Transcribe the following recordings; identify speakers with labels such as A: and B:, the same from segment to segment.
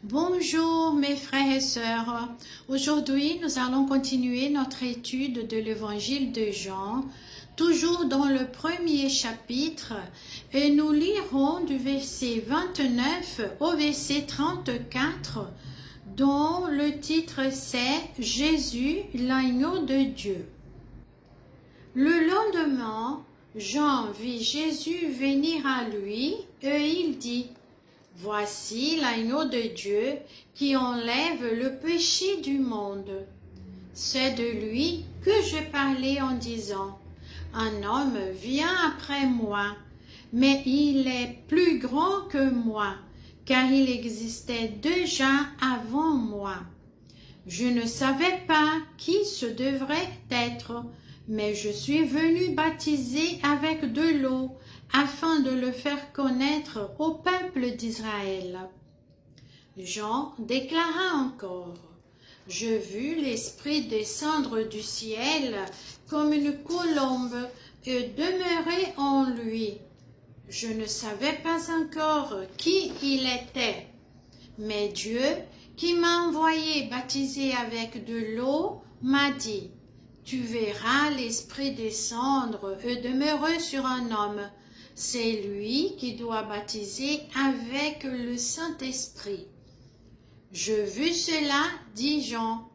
A: Bonjour mes frères et sœurs. Aujourd'hui, nous allons continuer notre étude de l'évangile de Jean, toujours dans le premier chapitre, et nous lirons du verset 29 au verset 34, dont le titre c'est « Jésus, l'agneau de Dieu ». Le lendemain, Jean vit Jésus venir à lui et il dit: Voici l'agneau de Dieu qui enlève le péché du monde. C'est de lui que je parlais en disant: Un homme vient après moi, mais il est plus grand que moi, car il existait déjà avant moi. Je ne savais pas qui ce devrait être, mais je suis venu baptiser avec de l'eau, afin de le faire connaître au peuple d'Israël. Jean déclara encore: Je vis l'Esprit descendre du ciel comme une colombe et demeurer en lui. Je ne savais pas encore qui il était, mais Dieu, qui m'a envoyé baptiser avec de l'eau, m'a dit: Tu verras l'Esprit descendre et demeurer sur un homme. C'est lui qui doit baptiser avec le Saint-Esprit. Je vis cela, dit Jean,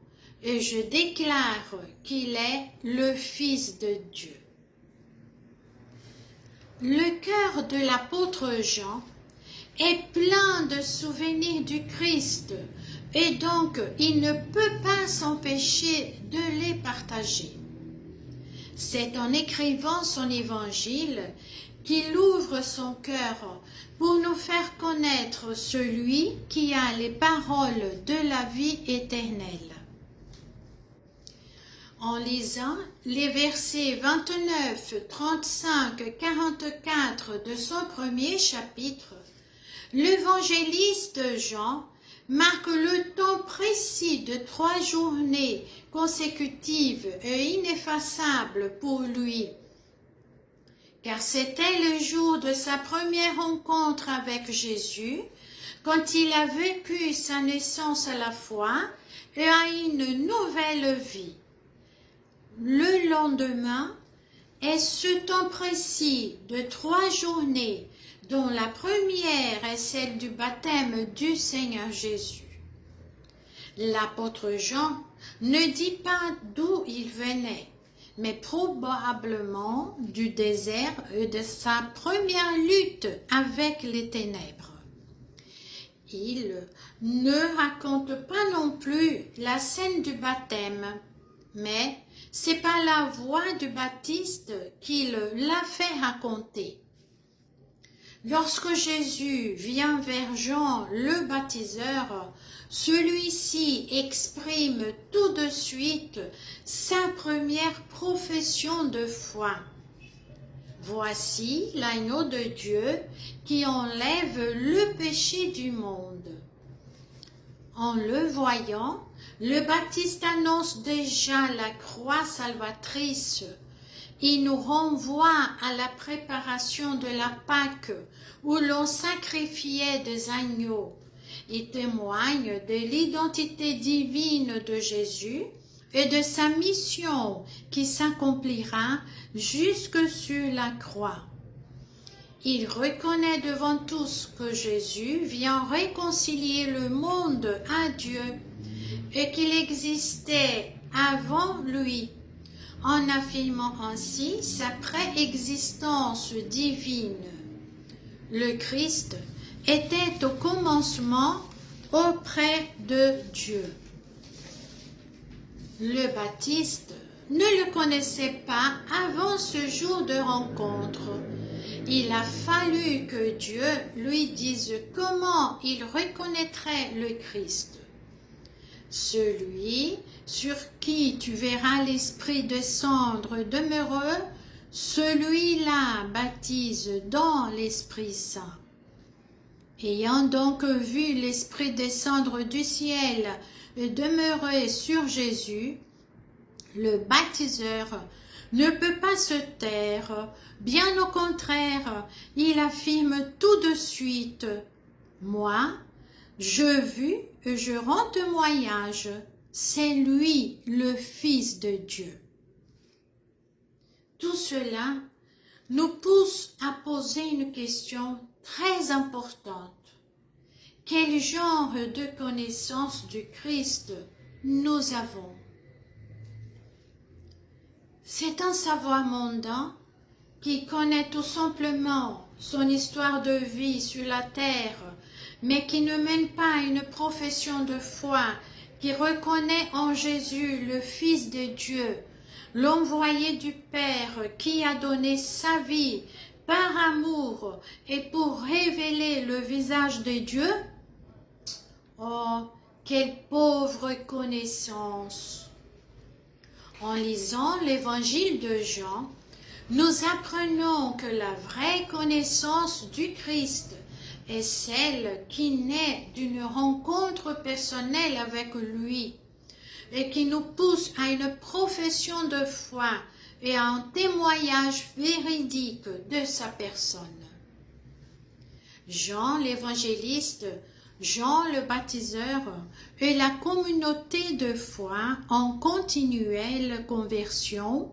A: et je déclare qu'il est le Fils de Dieu. Le cœur de l'apôtre Jean est plein de souvenirs du Christ, et donc il ne peut pas s'empêcher de les partager. C'est en écrivant son évangile qu'il ouvre son cœur pour nous faire connaître celui qui a les paroles de la vie éternelle. En lisant les versets 29, 35, 44 de son premier chapitre, l'évangéliste Jean marque le temps précis de 3 journées consécutives et ineffaçables pour lui, car c'était le jour de sa première rencontre avec Jésus, quand il a vécu sa naissance à la foi et a une nouvelle vie. Le lendemain est ce temps précis de 3 journées, dont la première est celle du baptême du Seigneur Jésus. L'apôtre Jean ne dit pas d'où il venait, mais probablement du désert et de sa première lutte avec les ténèbres. Il ne raconte pas non plus la scène du baptême, mais c'est par la voix du Baptiste qu'il l'a fait raconter. Lorsque Jésus vient vers Jean le baptiseur, celui-ci exprime tout de suite sa première profession de foi. Voici l'agneau de Dieu qui enlève le péché du monde. En le voyant, le Baptiste annonce déjà la croix salvatrice. Il nous renvoie à la préparation de la Pâque où l'on sacrifiait des agneaux. Il témoigne de l'identité divine de Jésus et de sa mission qui s'accomplira jusque sur la croix. Il reconnaît devant tous que Jésus vient réconcilier le monde à Dieu et qu'il existait avant lui, en affirmant ainsi sa préexistence divine. Le Christ était au commencement auprès de Dieu. Le Baptiste ne le connaissait pas avant ce jour de rencontre. Il a fallu que Dieu lui dise comment il reconnaîtrait le Christ. Celui sur qui tu verras l'Esprit descendre demeureux, celui-là baptise dans l'Esprit Saint. Ayant donc vu l'Esprit descendre du ciel et demeurer sur Jésus, le baptiseur ne peut pas se taire, bien au contraire, il affirme tout de suite: Moi, Je vis et je rends témoignage, c'est lui le Fils de Dieu. Tout cela nous pousse à poser une question très importante. Quel genre de connaissance du Christ nous avons? C'est un savoir mondain qui connaît tout simplement son histoire de vie sur la terre, mais qui ne mène pas une profession de foi, qui reconnaît en Jésus le Fils de Dieu, l'envoyé du Père qui a donné sa vie par amour et pour révéler le visage de Dieu. Oh, quelle pauvre connaissance! En lisant l'évangile de Jean, nous apprenons que la vraie connaissance du Christ est celle qui naît d'une rencontre personnelle avec lui et qui nous pousse à une profession de foi et à un témoignage véridique de sa personne. Jean l'évangéliste, Jean le baptiseur et la communauté de foi en continuelle conversion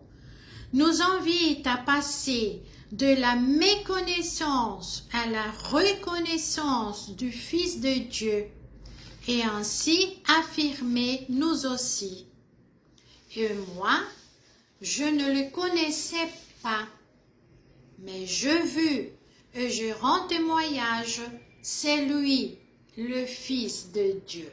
A: nous invitent à passer de la méconnaissance à la reconnaissance du Fils de Dieu et ainsi affirmer nous aussi. Et moi, je ne le connaissais pas, mais je vis et je rends témoignage, c'est lui, le Fils de Dieu.